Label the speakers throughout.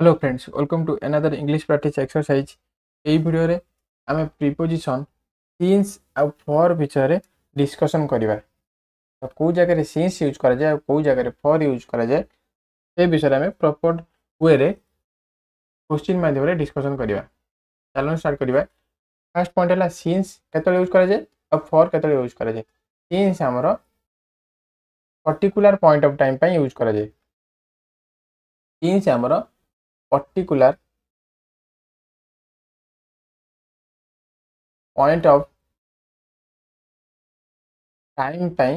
Speaker 1: Hello friends, welcome to another English practice exercise. এই ভিডিওরে আমি প্রিপোজিশন সিন্স আর ফর বিষয়ে ডিসকশন করিবা। তো কোউ জায়গায় সিন্স ইউজ করা যায় আর কোউ জায়গায় ফর ইউজ করা যায় সেই বিষয়ে আমি প্রপার ওয়েরে কোশ্চিন মাধ্যমে ডিসকশন করিবা। চালুন স্টার্ট করিবা। ফার্স্ট পয়েंट হলা সিন্স কেতବେଳେ ইউজ করা যায় আর ফর কেতବେଳେ ইউজ করা যায়। সিন্স ଆମର পার্টিকুলার পয়েন্ট অফ টাইম ପାଇଁ ইউজ করা যায়। সিন্স ଆମର পার্টিকুলার पॉइंट ऑफ टाइम पे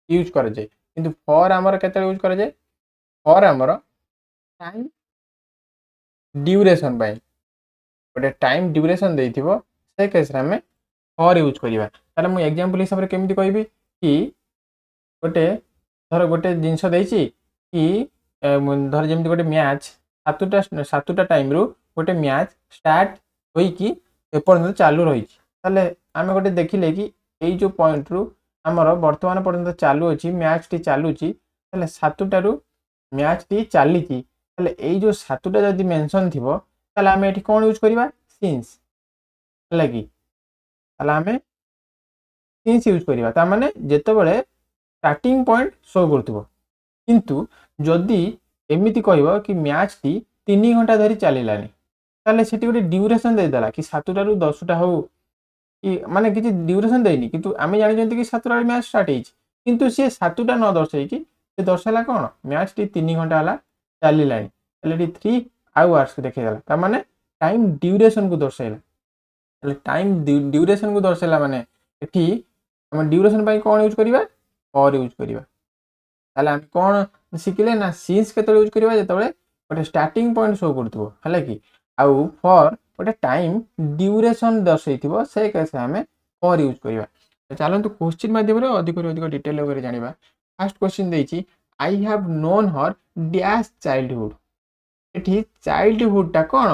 Speaker 1: यूज कर जाए किंतु फॉर आमर केते यूज कर जाए फॉर आमर टाइम ड्यूरेशन पे गोटे टाइम ड्यूरेशन देइथिबो से केस रे हमें फॉर यूज करिवा। ताले मु एग्जांपल हिसाब रे केमिति कहबी कि गोटे धर गोटे जिंस देइछि कि धर जेमिति गोटे मैच सातुटा टाइम रू गोटे मैच स्टार्ट होई कि एपर्यंत चालू रही आम गोटे देखिले कि यही जो पॉइंट रु आमर बर्तमान पर्यंत चालू अच्छी मैच टी चलुची सातुटारू मैच टी चली यही जो सातुटा जदि मेंशन थी आम ये कौन यूज करवा सिंस है कि आम सिंस यूज करवा माने जिते बड़े स्टार्टिंग पॉइंट शो करूँ जदि एमती कह कि मैच टी 3 घंटा धरी चलानी ताले सेठी गोटे ड्यूरेशन देदेला कि 7टारू 10टा हो कि माने किसी ड्यूरेशन देनी किंतु आमे जानि कि 7टा मैच स्टार्ट होइछि किंतु से 7टा न दर्शाई कि से दर्शाला कोन मैच टी 3 घंटा हला चलिलानी ताले 3 आवर्स देखेला त माने टाइम ड्यूरेशन को दर्शाइला ताले टाइम ड्यूरेशन को दर्शाइला माने एठी हम ड्यूरेशन पई कोन यूज करिवा फॉर यूज करिवा। ताले हम कोन सिखिले ना सिंस केते यूज करिवा जेतबे गोटे स्टार्टिंग पॉइंट शो करथबो हला कि आउ फॉर गोटे टाइम ड्यूरेशन दर्शाइथिबो से केस हमें फॉर यूज करिवा। तो चलंतु क्वेश्चन माध्यम अधिक डिटेल वगैरह जानिबा। फर्स्ट क्वेश्चन देइछि I have known her dash childhood. एठी चाइल्डहुड ता कोन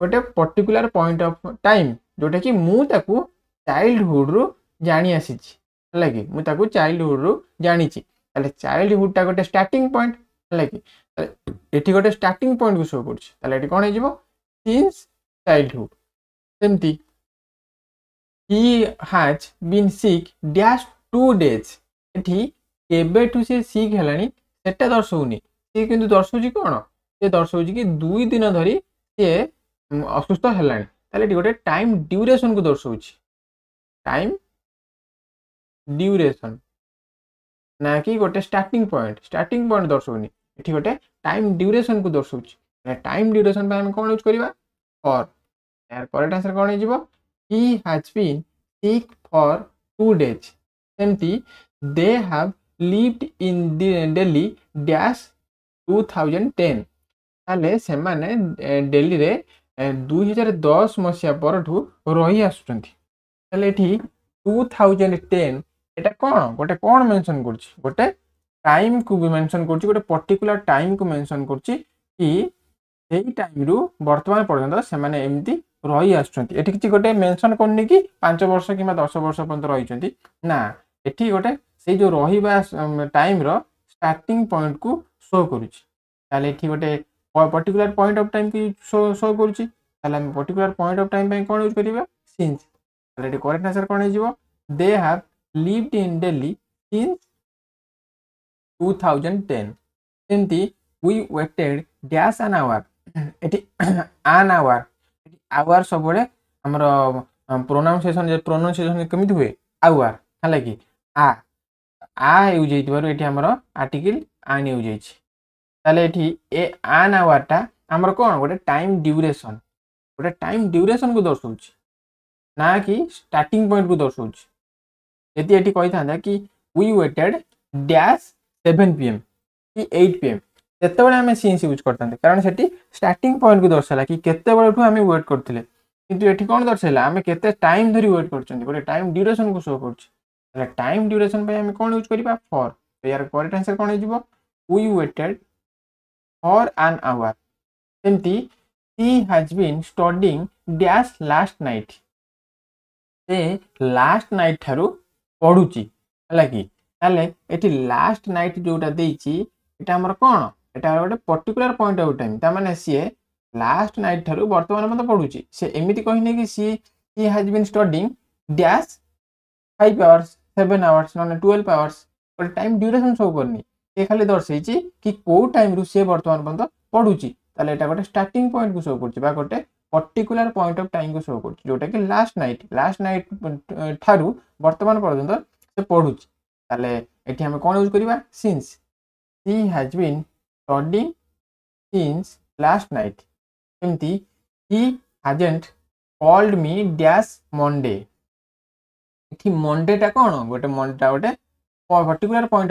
Speaker 1: गोटे पर्टिकुलर पॉइंट ऑफ टाइम जोटा कि मु ताकू चाइल्डहुड रु जानि आसीछि हला कि मु ताकू चाइल्डहुड रु जानिछि ताले चाइल्डहुड ता गोटे स्टार्टिंग पॉइंट हला कि एठी गोटे स्टार्टिंग पॉइंट को शो करछि ताले एठी कोन हे जिवो सिंस चाइल्डहुड। सेमती he has been sick dash 2 days एठी केबेठु से सिक हेलानी सेटा दर्शौनी से किंतु दर्शौची कोन से दर्शौची कि 2 दिन धरी से असुस्थ हेलानी ताले एठी गोटे टाइम ड्यूरेशन को दर्शौची टाइम ड्यूरेशन ना कि गोटे स्टार्टिंग पॉइंट दर्शौनी एठी गोटे टाइम ड्यूरेशन को दर्शौची टाइम ड्यूरेशन पे हम कोन यूज करबा फॉर यार करेक्ट आंसर कोन हे जिवो he has been sick for 2 days सेमती they have lived in Delhi dash 2010 ताले से माने दिल्ली रे 2010 मसिया परठू रही आसुचंती ताले एठी 2010 एटा कोन गोटे कोन मेंशन करछि गोटे टाइम को भी मेंशन करछि गोटे पर्टिकुलर टाइम को मेंशन करछि कि सेही टाइम रु वर्तमान पर्यंत से माने एमती रही आसुचंती एठी किछि गोटे मेंशन करनी कि 5 वर्ष किबा 10 वर्ष पर्यंत रहिचंती ना एठी गोटे से जो रहिबा टाइम रो स्टार्टिंग पॉइंट को शो करूछि ताले एठी गोटे पर्टिकुलर पॉइंट ऑफ टाइम की शो करूछि ताले हम पर्टिकुलर पॉइंट ऑफ टाइम पे कोन यूज करिबा सिंस ताले एठी करेक्ट आंसर कोन हे जिवो they have lived in Delhi since 2010 सेमती we waited dash an hour एठी एन आवर आवर सब बड़े हमर प्रोनाउंसिएशन केमिति हुए आवर हला कि आ यूज हेतिबार एठी हमर आर्टिकल आन यूज हेछि ताले एठी ए आन आवर ता हमर कोन गोटे टाइम ड्यूरेशन को दर्शाउछि ना कि स्टार्टिंग पॉइंट को दर्शाउछि यदि एठी कहि थांदा कि वी वेटेड डैश 7 pm कि 8 pm तेतबेले हमें सिंस यूज करथांते कारण सेठी स्टार्टिंग पॉइंट को दर्शाला कि केते बेलठू हमें वेट करथिले किंतु एठी कोन दर्शाला हमें केते टाइम धरी वेट करचंती गोटे टाइम ड्यूरेशन को शो करछि ताले टाइम ड्यूरेशन पे हमें कोन यूज करिबा फॉर तो यार करेक्ट आंसर कोन हे जिवो we waited for an hour सेमती he has been studying dash last night से लास्ट नाइट थारू पढुची हला कि ताले एठी लास्ट नाइट जोटा देइची एटा हमर कोन एटा गोटे पर्टिकुलर पॉइंट ऑफ टाइम ता माने सी लास्ट नाइट ठारू वर्तमान पर्यंत पढुची से एमिति कहिने कि she has been studying dash 5 hours 7 hours नॉन 12 आवर्स गोटे टाइम ड्यूरेशन शो करनी ये खाली दर्शेछि कि को टाइम रु से वर्तमान पर्यंत पढुची ताले एटा गोटे स्टार्टिंग पॉइंट को शो करची बा गोटे पर्टिकुलर पॉइंट ऑफ टाइम को शो करची जोटा कि लास्ट नाइट ठारू वर्तमान पर्यंत से पढुची ताले एठी हम कोन यूज करिवा since he has been studying since last night एमती he hasn't called me dash Monday एठी मंडे टा कोन गोटे मंडे टा गोटे पर्टिकुलर पॉइंट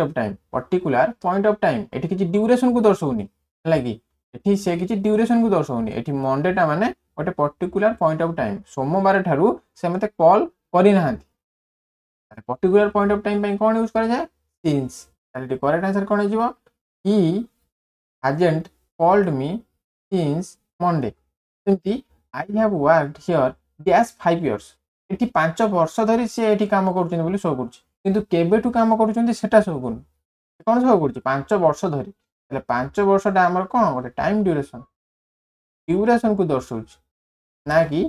Speaker 1: ऑफ टाइम एठी किछि ड्यूरेशन को दर्शौनी लागी एठी से किछि ड्यूरेशन को दर्शौनी एठी मंडे टा माने गोटे पर्टिकुलर पॉइंट ऑफ टाइम सोमवार ठारू से मते कॉल करि नाहंती पर्टिकुलर पॉइंट ऑफ टाइम पे कोन यूज करा जाय सिंस ताले करेक्ट आंसर कोन हे जिवो he hasn't called me since Monday सेमती I have worked here dash 5 years एठी 5 वर्ष धरि से एठी काम करूछन बोली शो करूछ किंतु केबेठु काम करूछन सेटा शो करू कोन शो करूछ 5 वर्ष धरि એટલે 5 वर्ष टा हमर कोन गोटे टाइम ड्यूरेशन को दर्शौछ ना कि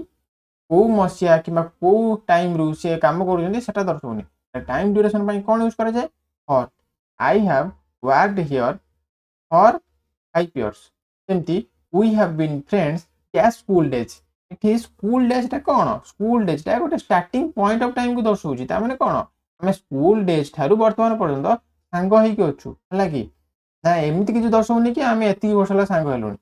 Speaker 1: को मसिया किबा को टाइम रु से काम करूछन सेटा दर्शौनी टाइम ड्यूरेशन पई कोन यूज करा जाय और I have worked here for 5 years सेमती we have been friends as school days इठी स्कूल डेज टा कोन स्कूल डेज टा गोटे स्टार्टिंग पॉइंट ऑफ टाइम को दर्शौची ता माने कोन हमें स्कूल डेज ठारू वर्तमान पर्यंत सांग होई के अछु हला कि ना एमिति कि दर्शौनी कि हमें एती वर्ष ला सांग हेलुनी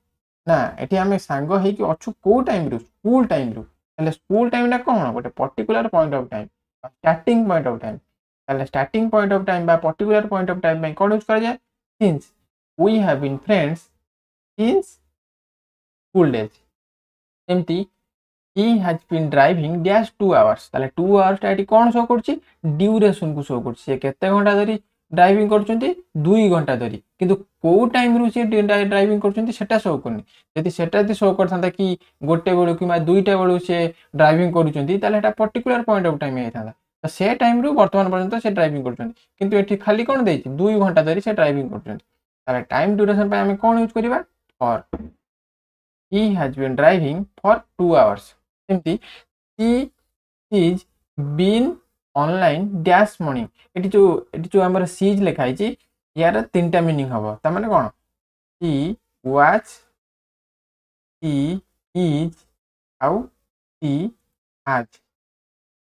Speaker 1: ना एठी हमें सांग होई के अछु को टाइम रु स्कूल ताले स्कूल टाइम टा कोन गोटे particular point of time starting point of time ताले स्टार्टिंग पॉइंट ऑफ टाइम बा पर्टिकुलर पॉइंट ऑफ टाइम में कोन यूज करा जाय since we have been friends since school days एमती he has been driving dash 2 hours ताले 2 hours टा eighty कोन show करछि duration को शो करछि से केते घंटा धरि ड्राइविंग करछंती 2 घंटा धरि किंतु को टाइम रु से ड्राइविंग करछंती सेटा शो करनी यदि सेटा यदि शो करथांता कि गोटे बेलु कि दुईटा बेलु से ड्राइविंग करूछंती ताले एटा पर्टिकुलर पॉइंट ऑफ टाइम हेथांता तो से टाइम रु वर्तमान पर्यंत से ड्राइविंग करछंती किंतु एठी खाली कोन देछि 2 घंटा धरि से ड्राइविंग करछंती ताले टाइम ड्यूरेशन पे हम कोन यूज करिवा for he has been driving for 2 hours सेमती he is been online dash morning एठी जो हमर सीज लिखाई छी यार तीनटा मीनिंग हबो त माने कोन he was he is आउ he has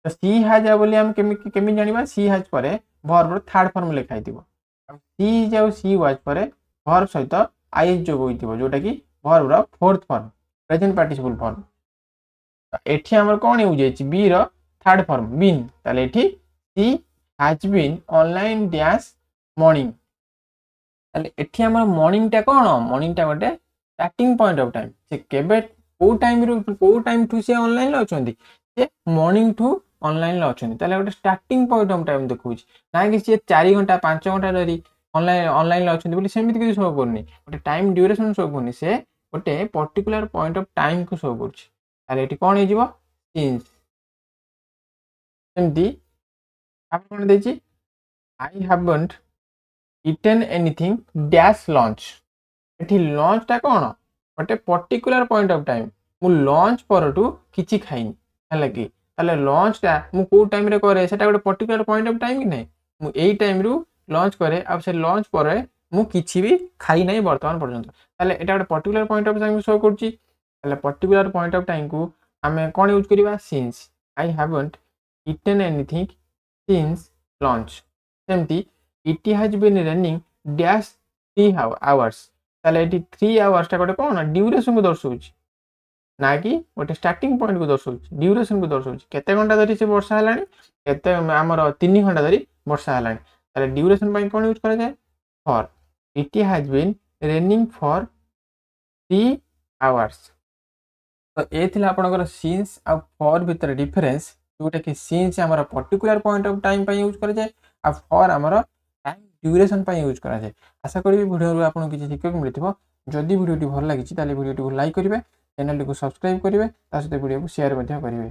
Speaker 1: तो सी हैज बोली हम केमी जानिबा सी हैज परे वर्ब थर्ड फॉर्म लिखाई दिबो सी जाउ सी वाज परे वर्ब सहित आई जोग होइतिबो जोटा कि वर्ब रो fourth form present participle form एठी हमर कोन यूज हेछि बी रो थर्ड फॉर्म बीन ताले एठी she has been online dash morning ताले एठी हमर मॉर्निंग टा कोन मॉर्निंग टा गोटे स्टार्टिंग पॉइंट ऑफ टाइम से केबे को टाइम टू से ऑनलाइन ल अछंती से मॉर्निंग टू ऑनलाइन ला अछन ताले गोटे स्टार्टिंग पॉइंट ऑफ टाइम देखौछ ना कि से 4 घंटा 5 घंटा धरि ऑनलाइन ला अछन बोली सेमिति कि शो करनी गोटे टाइम ड्यूरेशन शो करनी से गोटे पर्टिकुलर पॉइंट ऑफ टाइम को शो करछ ताले एठी कोन हे जिवो सिंस सेमिति आप कोन देछि I haven't eaten anything dash lunch एठी लंच टा कोन गोटे पर्टिकुलर पॉइंट ऑफ टाइम मु लंच परटू किछि खाइनी हला कि ताले लंच टा मु को टाइम रे करे सेटा गोटे पर्टिकुलर पॉइंट ऑफ टाइम कि नै मु एई टाइम रु लंच करे अब से लंच परे मु किछि भी खाई नै वर्तमान पर्यंत ताले एटा गोटे particular point of time show करछि ताले पर्टिकुलर पॉइंट ऑफ टाइम को हमें कोन यूज करिवा since I haven't eaten anything since lunch सेमती it has been running dash 3 hours ताले एटी 3 आवर्स टा गोटे कोन ड्यूरेशन को दर्शौछि ना कि गोटे स्टार्टिंग पॉइंट को दर्शौछि ड्यूरेशन को दर्शौछि केते घंटा धरि से वर्षा हलानी केते हमर 3 घंटा धरि वर्षा हलानी ताले ड्यूरेशन पई कोन यूज करा जाय for it has been running for 3 hours तो ए थिला आपनकर सिंस आ फॉर भीतर डिफरेंस जोटा कि सिंस हमर पर्टिकुलर पॉइंट ऑफ टाइम पई यूज करा जाय आ फॉर हमर टाइम ड्यूरेशन पई यूज करा जाय आशा करी वीडियो रो आपन किछि शिक्षक मिलिथिबो जदि वीडियो टी भल लागिछि ताले वीडियो टी को लाइक करिवे चैनल को सब्सक्राइब करिवे ता सहित वीडियो को शेयर मध्य करिवे।